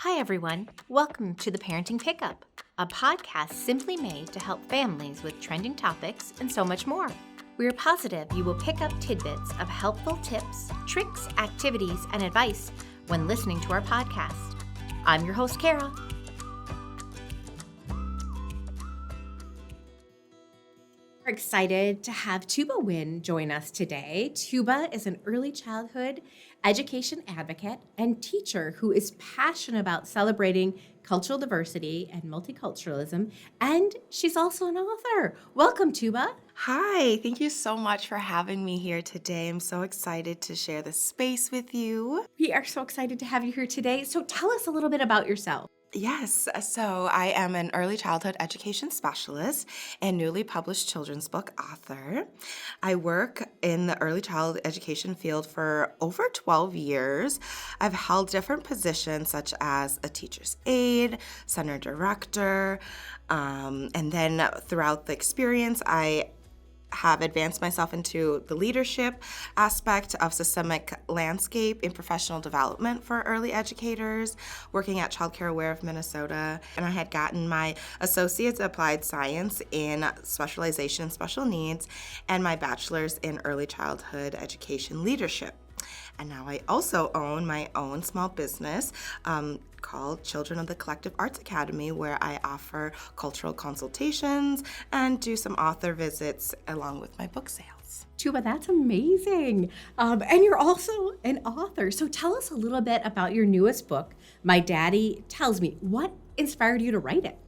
Hi, everyone. Welcome to the Parenting Pickup, a podcast simply made to help families with trending topics and so much more. We are positive you will pick up tidbits of helpful tips, tricks, activities, and advice when listening to our podcast. I'm your host, Kara. We're excited to have Thuba Nguyen join us today. Thuba is an early childhood education advocate and teacher who is passionate about celebrating cultural diversity and multiculturalism, and she's also an author. Welcome, Thuba. Hi, thank you so much for having me here today. I'm so excited to share this space with you. We are so excited to have you here today. So tell us a little bit about yourself. Yes, so I am an early childhood education specialist and newly published children's book author. I work in the early childhood education field for over 12 years. I've held different positions such as a teacher's aide, center director, and then throughout the experience, I have advanced myself into the leadership aspect of systemic landscape in professional development for early educators, working at Childcare Aware of Minnesota. And I had gotten my associate's applied science in specialization in special needs and my bachelor's in early childhood education leadership. And now I also own my own small business called Children of the Collective Arts Academy, where I offer cultural consultations and do some author visits along with my book sales. Thuba, that's amazing. And you're also an author. So tell us a little bit about your newest book, My Daddy Tells Me. What inspired you to write it?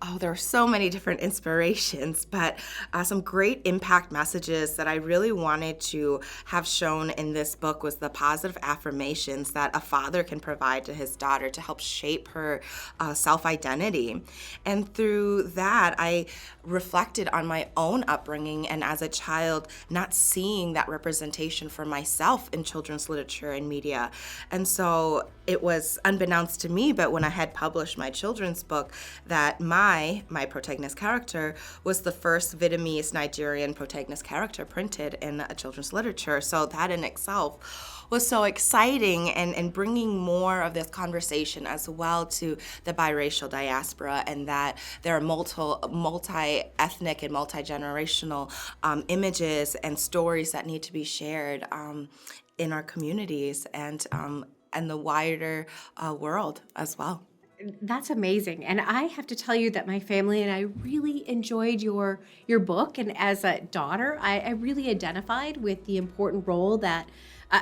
Oh, there are so many different inspirations, but some great impact messages that I really wanted to have shown in this book was the positive affirmations that a father can provide to his daughter to help shape her self-identity. And through that, I reflected on my own upbringing and as a child, not seeing that representation for myself in children's literature and media. And so it was unbeknownst to me, but when I had published my children's book, that my protagonist character was the first Vietnamese Nigerian protagonist character printed in a children's literature. So that in itself was so exciting and bringing more of this conversation as well to the biracial diaspora, and that there are multi-ethnic and multi-generational images and stories that need to be shared in our communities and the wider world as well. That's amazing. And I have to tell you that my family and I really enjoyed your book. And as a daughter, I really identified with the important role that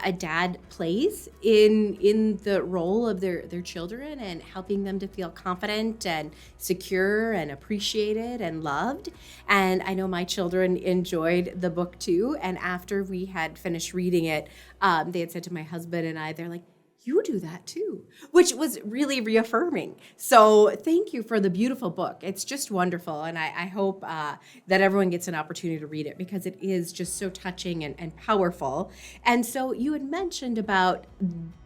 a dad plays in the role of their children and helping them to feel confident and secure and appreciated and loved. And I know my children enjoyed the book too. And after we had finished reading it, they had said to my husband and I, they're like, "You do that too," which was really reaffirming. So thank you for the beautiful book. It's just wonderful. And I hope that everyone gets an opportunity to read it because it is just so touching and powerful. And so you had mentioned about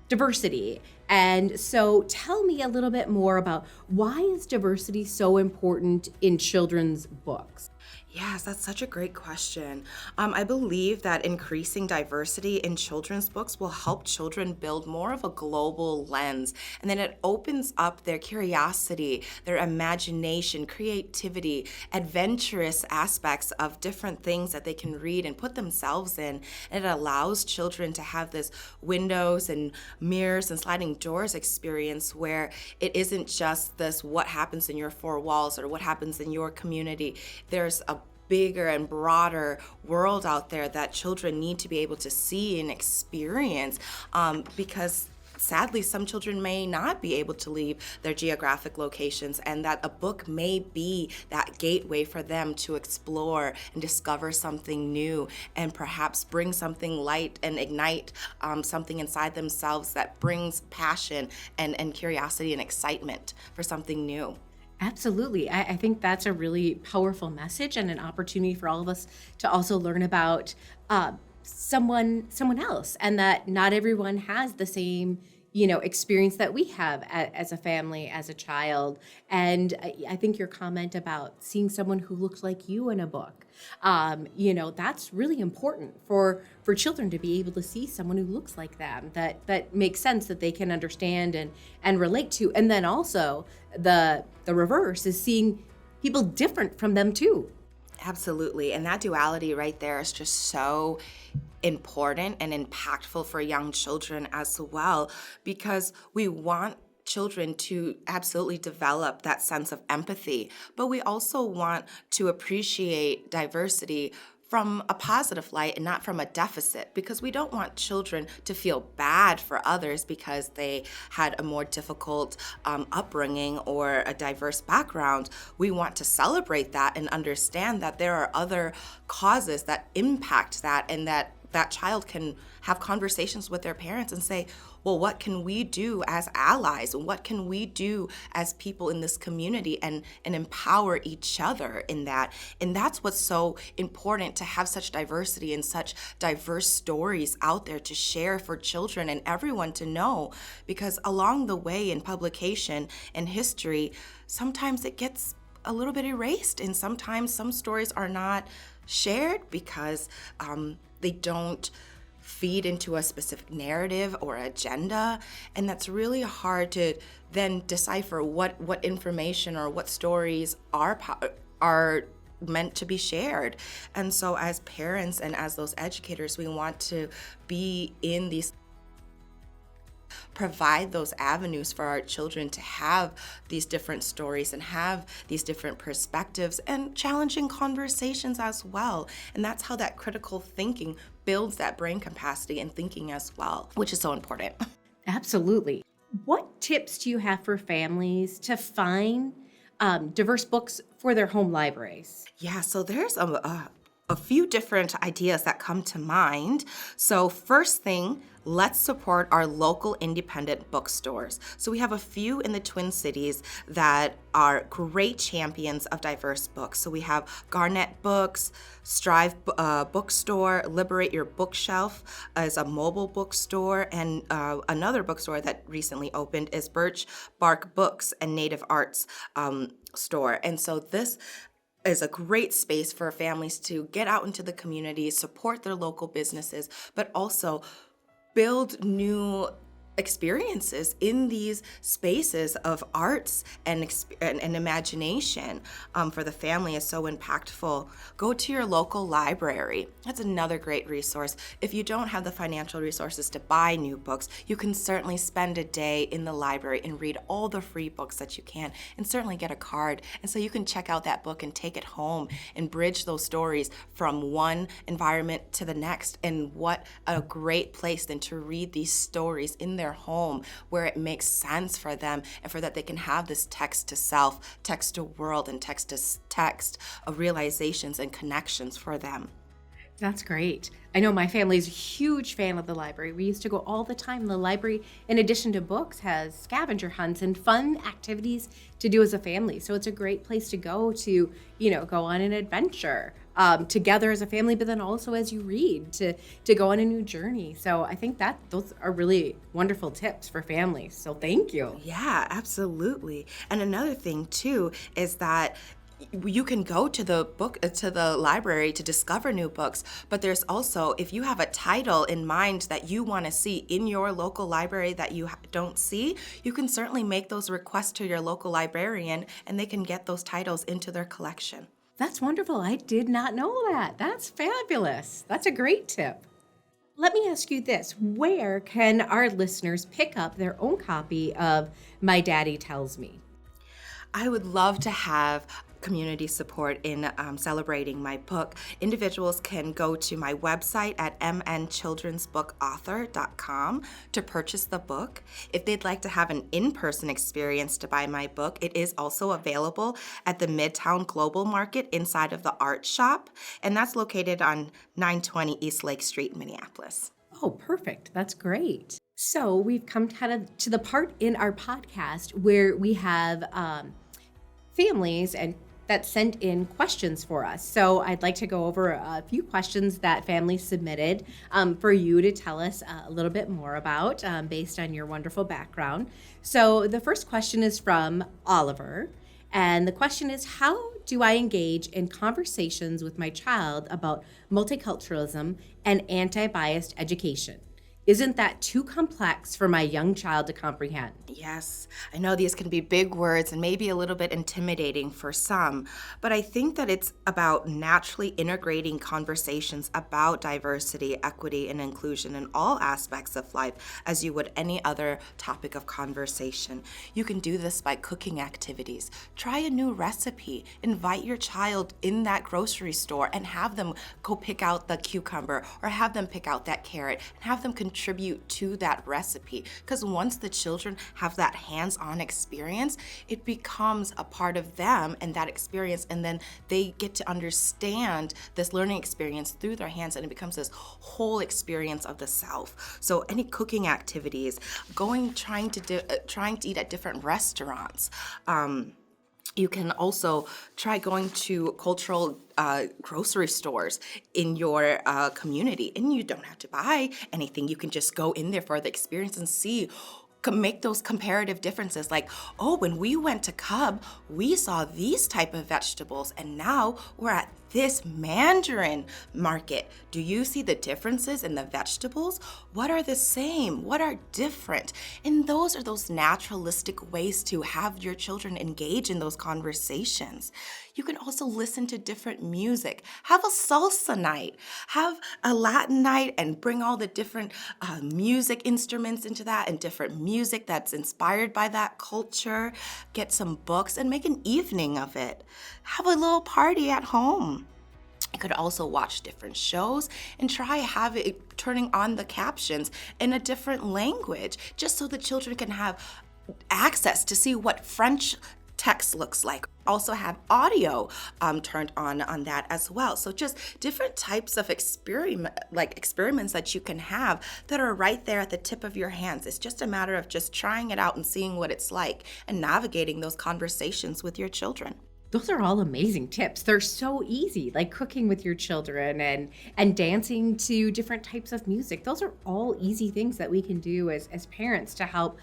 diversity. And so tell me a little bit more about why is diversity so important in children's books? Yes, that's such a great question. I believe that increasing diversity in children's books will help children build more of a global lens, and then it opens up their curiosity, their imagination, creativity, adventurous aspects of different things that they can read and put themselves in. And it allows children to have this windows and mirrors and sliding doors experience where it isn't just this what happens in your four walls or what happens in your community. There's a bigger and broader world out there that children need to be able to see and experience because sadly some children may not be able to leave their geographic locations, and that a book may be that gateway for them to explore and discover something new and perhaps bring something light and ignite something inside themselves that brings passion and curiosity and excitement for something new. Absolutely. I think that's a really powerful message and an opportunity for all of us to also learn about someone else, and that not everyone has the same experience that we have as a family, as a child. And I think your comment about seeing someone who looks like you in a book, that's really important for children to be able to see someone who looks like them, that makes sense, that they can understand and relate to. And then also the reverse is seeing people different from them too. Absolutely. And that duality right there is just so important and impactful for young children as well, because we want children to absolutely develop that sense of empathy, but we also want to appreciate diversity from a positive light and not from a deficit, because we don't want children to feel bad for others because they had a more difficult upbringing or a diverse background. We want to celebrate that and understand that there are other causes that impact that, and that child can have conversations with their parents and say, well, what can we do as allies? What can we do as people in this community, and empower each other in that? And that's what's so important, to have such diversity and such diverse stories out there to share for children and everyone to know, because along the way in publication and history, sometimes it gets a little bit erased, and sometimes some stories are not shared because they don't feed into a specific narrative or agenda, and that's really hard to then decipher what information or what stories are meant to be shared. And so as parents and as those educators, we want to be in these, provide those avenues for our children to have these different stories and have these different perspectives and challenging conversations as well. And that's how that critical thinking builds that brain capacity and thinking as well, which is so important. Absolutely. What tips do you have for families to find diverse books for their home libraries? Yeah, so there's a few different ideas that come to mind. So first thing, let's support our local independent bookstores. So we have a few in the Twin Cities that are great champions of diverse books. So we have Garnett Books, Strive Bookstore, Liberate Your Bookshelf as a mobile bookstore, and another bookstore that recently opened is Birch Bark Books and Native Arts store. And so this is a great space for families to get out into the community, support their local businesses, but also build new experiences in these spaces of arts and imagination for the family is so impactful. Go to your local library. That's another great resource. If you don't have the financial resources to buy new books, you can certainly spend a day in the library and read all the free books that you can, and certainly get a card. And so you can check out that book and take it home and bridge those stories from one environment to the next. And what a great place then to read these stories in their home, where it makes sense for them, and for that they can have this text to self, text to world, and text to text of realizations and connections for them. That's great. I know my family's a huge fan of the library. We used to go all the time. The library, in addition to books, has scavenger hunts and fun activities to do as a family. So it's a great place to go to, go on an adventure together as a family, but then also as you read to go on a new journey. So I think that those are really wonderful tips for families. So thank you. Yeah, absolutely. And another thing too is that you can go to the library to discover new books, but there's also, if you have a title in mind that you want to see in your local library that you don't see, you can certainly make those requests to your local librarian, and they can get those titles into their collection. That's wonderful. I did not know that. That's fabulous. That's a great tip. Let me ask you this. Where can our listeners pick up their own copy of My Daddy Tells Me? I would love to have community support in celebrating my book. Individuals can go to my website at mnchildrensbookauthor.com to purchase the book. If they'd like to have an in-person experience to buy my book, it is also available at the Midtown Global Market inside of the Art Shop, and that's located on 920 East Lake Street, Minneapolis. Oh, perfect. That's great. So we've come kind of to the part in our podcast where we have families and that sent in questions for us. So I'd like to go over a few questions that families submitted for you to tell us a little bit more about based on your wonderful background. So the first question is from Oliver. And the question is, how do I engage in conversations with my child about multiculturalism and anti-biased education? Isn't that too complex for my young child to comprehend? Yes, I know these can be big words and maybe a little bit intimidating for some, but I think that it's about naturally integrating conversations about diversity, equity, and inclusion in all aspects of life as you would any other topic of conversation. You can do this by cooking activities. Try a new recipe. Invite your child in that grocery store and have them go pick out the cucumber or have them pick out that carrot and have them contribute to that recipe. Because once the children have that hands-on experience, it becomes a part of them and that experience, and then they get to understand this learning experience through their hands, and it becomes this whole experience of the self. So any cooking activities, trying to eat at different restaurants. You can also try going to cultural grocery stores in your community, and you don't have to buy anything. You can just go in there for the experience and make those comparative differences. Like, oh, when we went to Cub, we saw these type of vegetables, and now we're at this Mandarin market. Do you see the differences in the vegetables? What are the same? What are different? And those are those naturalistic ways to have your children engage in those conversations. You can also listen to different music. Have a salsa night. Have a Latin night and bring all the different music instruments into that and different music that's inspired by that culture. Get some books and make an evening of it. Have a little party at home. You could also watch different shows and try turning on the captions in a different language, just so the children can have access to see what French text looks like. Also have audio turned on that as well. So just different types of experiments that you can have that are right there at the tip of your hands. It's just a matter of just trying it out and seeing what it's like and navigating those conversations with your children. Those are all amazing tips. They're so easy, like cooking with your children and dancing to different types of music. Those are all easy things that we can do as parents to help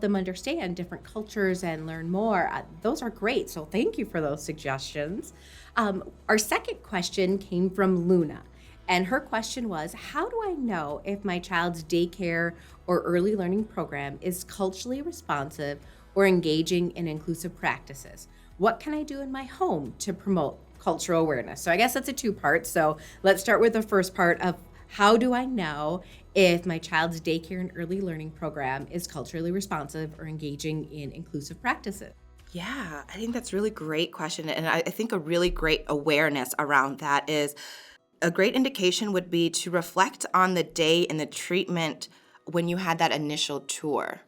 them understand different cultures and learn more. Those are great. So thank you for those suggestions. Our second question came from Luna. And her question was, how do I know if my child's daycare or early learning program is culturally responsive or engaging in inclusive practices? What can I do in my home to promote cultural awareness? So I guess that's a two-part. So let's start with the first part of how do I know if my child's daycare and early learning program is culturally responsive or engaging in inclusive practices? Yeah, I think that's a really great question. And I think a really great awareness around that is a great indication would be to reflect on the day and the treatment when you had that initial tour.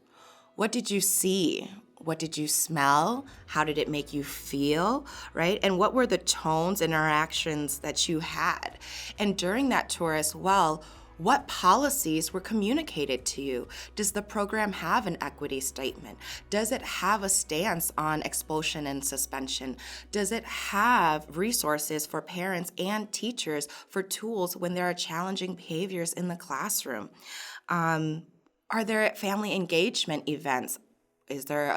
What did you see? What did you smell? How did it make you feel, right? And what were the tones, interactions that you had? And during that tour as well, what policies were communicated to you? Does the program have an equity statement? Does it have a stance on expulsion and suspension? Does it have resources for parents and teachers for tools when there are challenging behaviors in the classroom? Are there family engagement events? Is there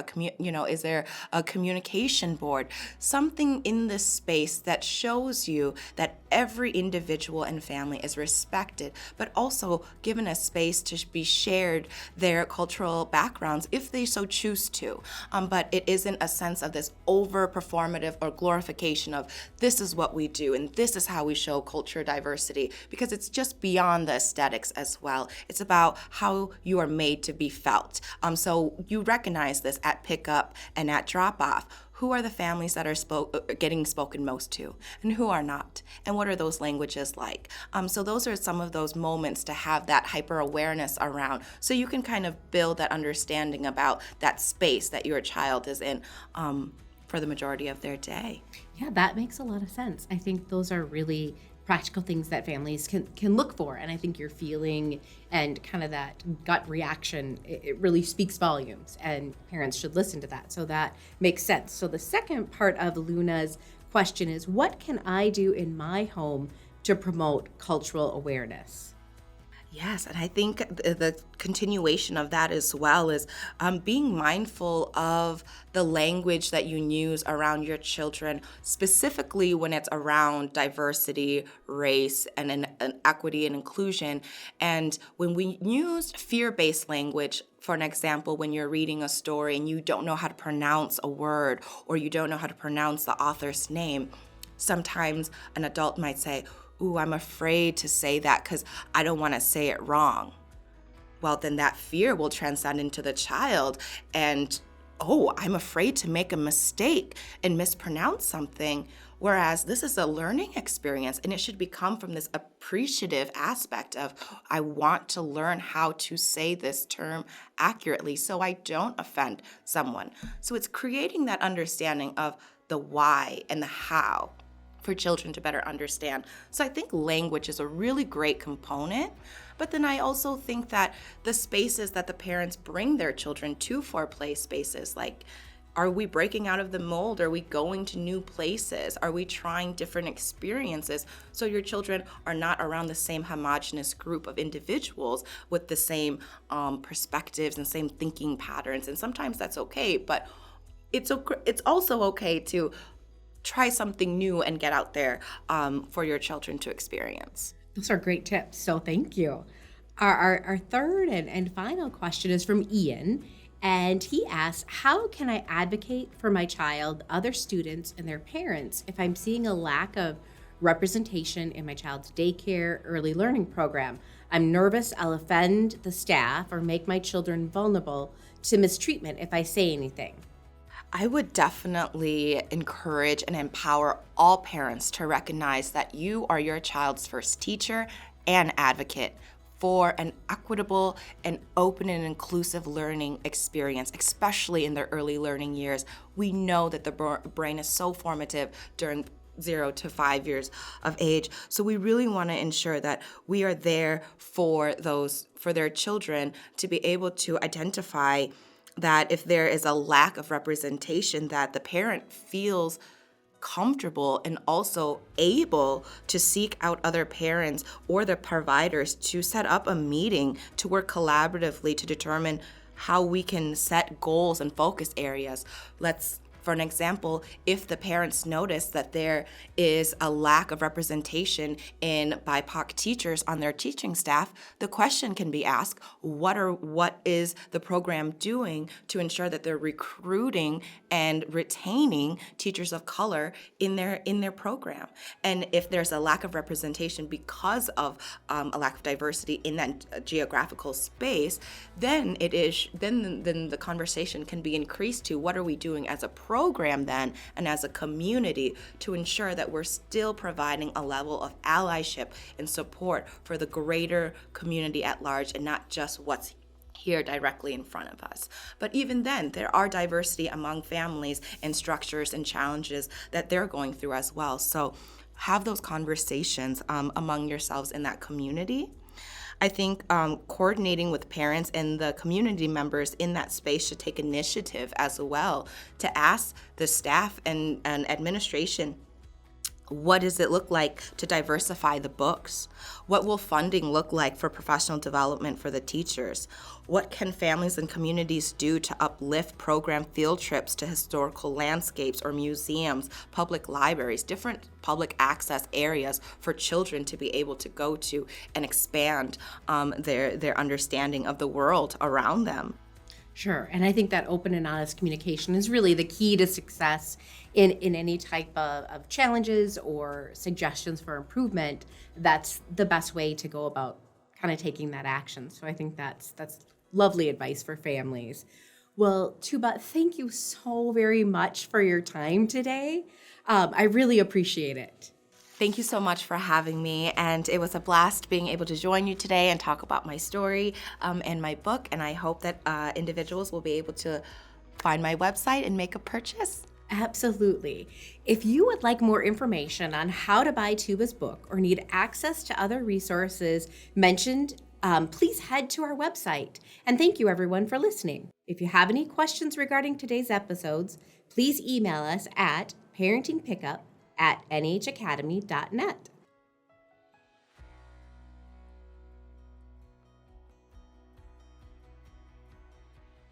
a communication board? Something in this space that shows you that every individual and family is respected, but also given a space to be shared their cultural backgrounds if they so choose to. But it isn't a sense of this over performative or glorification of this is what we do and this is how we show culture diversity, because it's just beyond the aesthetics as well. It's about how you are made to be felt. So you recognize this at pickup and at drop-off. Who are the families that are getting spoken most to, and who are not? And what are those languages like? So those are some of those moments to have that hyper-awareness around, so you can kind of build that understanding about that space that your child is in for the majority of their day. Yeah, that makes a lot of sense. I think those are really practical things that families can look for. And I think your feeling and kind of that gut reaction, it really speaks volumes, and parents should listen to that. So that makes sense. So the second part of Luna's question is, what can I do in my home to promote cultural awareness? Yes, and I think the continuation of that as well is being mindful of the language that you use around your children, specifically when it's around diversity, race, and equity and inclusion. And when we use fear-based language, for an example, when you're reading a story and you don't know how to pronounce a word or you don't know how to pronounce the author's name, sometimes an adult might say, "Ooh, I'm afraid to say that because I don't want to say it wrong." Well, then that fear will transcend into the child and, "Oh, I'm afraid to make a mistake and mispronounce something." Whereas this is a learning experience, and it should become from this appreciative aspect of, I want to learn how to say this term accurately so I don't offend someone. So it's creating that understanding of the why and the how for children to better understand. So I think language is a really great component, but then I also think that the spaces that the parents bring their children to for play spaces, like, are we breaking out of the mold? Are we going to new places? Are we trying different experiences so your children are not around the same homogenous group of individuals with the same perspectives and same thinking patterns? And sometimes that's okay, but it's also okay to try something new and get out there for your children to experience. Those are great tips. So thank you. Our third and final question is from Ian. And he asks, how can I advocate for my child, other students, and their parents if I'm seeing a lack of representation in my child's daycare early learning program? I'm nervous I'll offend the staff or make my children vulnerable to mistreatment if I say anything. I would definitely encourage and empower all parents to recognize that you are your child's first teacher and advocate for an equitable and open and inclusive learning experience, especially in their early learning years. We know that the brain is so formative during 0 to 5 years of age. So we really want to ensure that we are there for their children to be able to identify that if there is a lack of representation, that the parent feels comfortable and also able to seek out other parents or the providers to set up a meeting to work collaboratively to determine how we can set goals and focus areas. For an example, if the parents notice that there is a lack of representation in BIPOC teachers on their teaching staff, the question can be asked, what is the program doing to ensure that they're recruiting and retaining teachers of color in their program? And if there's a lack of representation because of a lack of diversity in that geographical space, then the conversation can be increased to, what are we doing as a program then and as a community to ensure that we're still providing a level of allyship and support for the greater community at large and not just what's here directly in front of us. But even then, there are diversity among families and structures and challenges that they're going through as well. So have those conversations among yourselves in that community. I think coordinating with parents and the community members in that space should take initiative as well to ask the staff and administration, what does it look like to diversify the books? What will funding look like for professional development for the teachers? What can families and communities do to uplift program field trips to historical landscapes or museums, public libraries, different public access areas for children to be able to go to and expand their understanding of the world around them? Sure. And I think that open and honest communication is really the key to success in any type of challenges or suggestions for improvement. That's the best way to go about kind of taking that action. So I think that's lovely advice for families. Well, Thuba, thank you so very much for your time today. I really appreciate it. Thank you so much for having me, and it was a blast being able to join you today and talk about my story and my book, and I hope that individuals will be able to find my website and make a purchase. Absolutely. If you would like more information on how to buy Tuba's book or need access to other resources mentioned, please head to our website. And thank you, everyone, for listening. If you have any questions regarding today's episodes, please email us at parentingpickup@nhacademy.net.